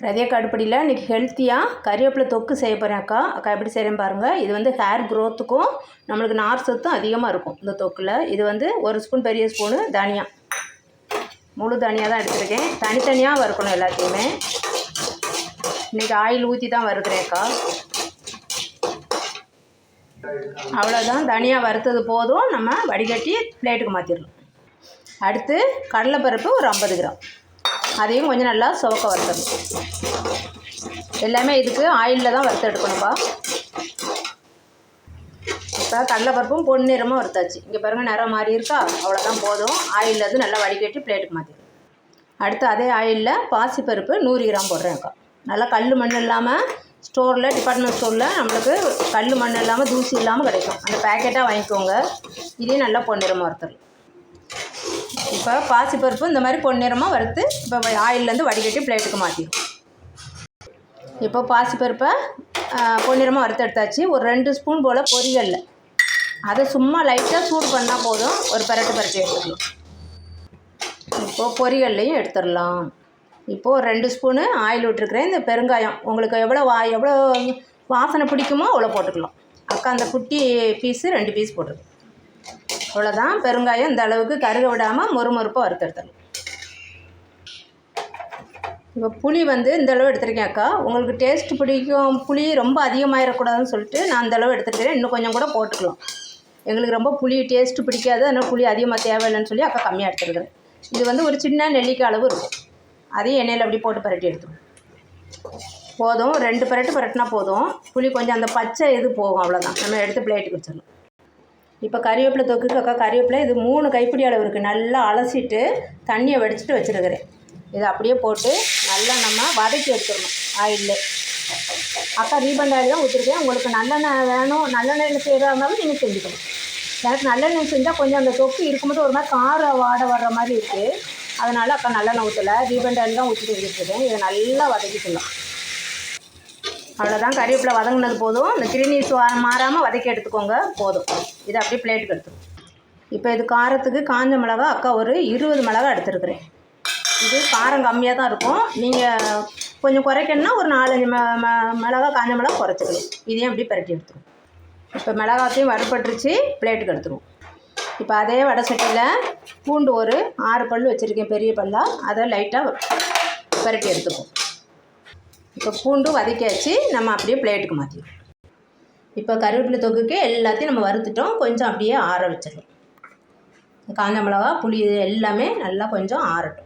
ரதியக்கா அடுப்படியில் இன்றைக்கி ஹெல்த்தியாக கறிவேப்பிலை தொக்கு செய்ய போகிறேன் அக்கா எப்படி செய்கிறேன்னு பாருங்கள். இது வந்து ஹேர் க்ரோத்துக்கும் நம்மளுக்கு நார் சத்தும் அதிகமாக இருக்கும் இந்த தொக்கில். இது வந்து 1 ஸ்பூன் பெரிய ஸ்பூனு தனியா, முழு தனியாக தான் எடுத்துருக்கேன். தனித்தனியாக வறுக்கணும் எல்லாத்தையுமே. இன்றைக்கி ஆயில் ஊற்றி தான் வறுக்கிறேன்க்கா. அவ்வளோதான், தனியாக வறுத்தது போதும். நம்ம வடிகட்டி பிளேட்டுக்கு மாற்றிடலாம். அடுத்து கடலைப்பருப்பு ஒரு 50 கிராம், அதையும் கொஞ்சம் நல்லா சுவக்க வறுத்தணும். எல்லாமே இதுக்கு ஆயிலில் தான் வறுத்து எடுக்கணும்ப்பா. இப்போ கடலைப்பருப்பும் பொன்னிறமாக வறுத்தாச்சு. இங்கே பாருங்கள், நிறம் மாறி இருக்கா? அவ்வளோதான் போதும். ஆயிலில் இருந்து நல்லா வடிகட்டி பிளேட்டுக்கு மாற்றிடும். அடுத்து அதே ஆயிலில் பாசிப்பருப்பு 100 கிராம் போடுறேன்க்கா. நல்லா கல் மண் இல்லாமல் ஸ்டோரில், டிபார்ட்மெண்ட் ஸ்டோரில் நம்மளுக்கு கல் மண் இல்லாமல் தூசி இல்லாமல் கிடைக்கும். அந்த பேக்கெட்டாக வாங்கிக்கோங்க. இதையும் நல்லா பொன்னிறமாக வறுத்துடலாம். இப்போ பாசிப்பருப்பு இந்த மாதிரி பொன்னிறமாக வறுத்து இப்போ ஆயிலேருந்து வடிகட்டி பிளேட்டுக்கு மாற்றிடும். இப்போ பாசிப்பருப்பை பொன்னிறமாக வறுத்து எடுத்தாச்சு. ஒரு 2 ஸ்பூன் போல் பொரியல்ல, அதை சும்மா லைட்டாக சூடு பண்ணால் போதும். ஒரு பரட்டி எடுத்துக்கலாம். இப்போது பொரியல்லையும் எடுத்துடலாம். இப்போது 2 ஸ்பூனு ஆயில் விட்டுருக்குறேன். இந்த பெருங்காயம் உங்களுக்கு எவ்வளோ வாசனை பிடிக்குமோ அவ்வளோ போட்டுக்கலாம். அக்கா அந்த குட்டி பீஸு 2 பீஸ் போட்டுருக்கேன். அவ்வளோதான். பெருங்காயம் இந்த அளவுக்கு கருக விடாமல் மொறுமொறுப்பாக வறுத்தெடுத்துடலாம். இப்போ புளி வந்து இந்த அளவு எடுத்துருக்கேன் அக்கா. உங்களுக்கு டேஸ்ட் பிடிக்கும், புளி ரொம்ப அதிகமாகிடக்கூடாதுன்னு சொல்லிட்டு நான் இந்த அளவு எடுத்துருக்கிறேன். இன்னும் கொஞ்சம் கூட போட்டுக்கலாம். எங்களுக்கு ரொம்ப புளி டேஸ்ட்டு பிடிக்காது, அதனால் புளி அதிகமாக தேவையில்லைன்னு சொல்லி அக்கா கம்மியாக எடுத்துருக்கிறேன். இது வந்து ஒரு சின்ன நெல்லிக்காய் அளவு இருக்கும். அதையும் எண்ணெயில் அப்படி போட்டு பரட்டி எடுத்துக்கணும். போதும், 2 பரட்டினா போதும். புளி கொஞ்சம் அந்த பச்சை இது போகும். அவ்வளோதான். நம்ம எடுத்து பிளேட்டுக்கு வச்சிடலாம். இப்போ கறிவேப்பிலை தொக்குக்கு அக்கா கறிவேப்பிலை இது 3 கைப்பிடி அளவு இருக்குது. நல்லா அலசிட்டு தண்ணியை வடிச்சிட்டு வச்சுருக்கிறேன். இதை அப்படியே போட்டு நல்லா நம்ம வதக்கி எடுத்துடணும் ஆயிலில். அக்கா ரீபண்ட் ஆயில் தான் ஊற்றிருக்கேன். உங்களுக்கு நல்லெண்ணெய் வேணும், நல்லெண்ணெயில் செய்கிறதா இருந்தாலும் நீங்கள் செஞ்சுக்கணும். எனக்கு நல்லெண்ணெய் செஞ்சால் கொஞ்சம் அந்த தொக்கு இருக்கும்போது ஒரு மாதிரி கார வாடை வர்ற மாதிரி இருக்குது. அதனால் அக்கா நல்லெண்ணெய் ஊற்றலை, ரீபண்ட் ஆயில் தான் ஊற்றிட்டு வச்சுருக்கேன். இதை நல்லா வதக்கிக்கலாம். அவ்வளோதான். கறிவேப்பிலை வதங்கினது போதும். இந்த கிரீனிஸ் மாறாமல் வதக்கி எடுத்துக்கோங்க, போதும். இதை அப்படியே பிளேட்டுக்கு எடுத்துக்கணும். இப்போ இது காரத்துக்கு காஞ்ச மிளகா அக்கா ஒரு 20 மிளகா எடுத்துருக்குறேன். இது காரம் கம்மியாக தான் இருக்கும். நீங்கள் கொஞ்சம் குறைக்கணுன்னா ஒரு 4-5 மிளகா காஞ்ச மிளகா குறைச்சிக்கலாம். இதையும் அப்படியே பரட்டி எடுத்துருவோம். இப்போ மிளகாத்தையும் வறுபட்டுருச்சு, பிளேட்டுக்கு எடுத்துருவோம். இப்போ அதே வடை சட்டியில் பூண்டு ஒரு 6 பல் வச்சுருக்கேன், பெரிய பல்லாக. அதை லைட்டாக பரட்டி எடுத்துப்போம். இப்போ பூண்டு வதக்கியாச்சு, நம்ம அப்படியே பிளேட்டுக்கு மாற்றிடுவோம். இப்போ கருவேப்பிலை தொக்குக்கு எல்லாத்தையும் நம்ம வறுத்துட்டோம். கொஞ்சம் அப்படியே ஆற வச்சிடலாம். காஞ்ச மிளகா, புளி எல்லாமே நல்லா கொஞ்சம் ஆறட்டும்.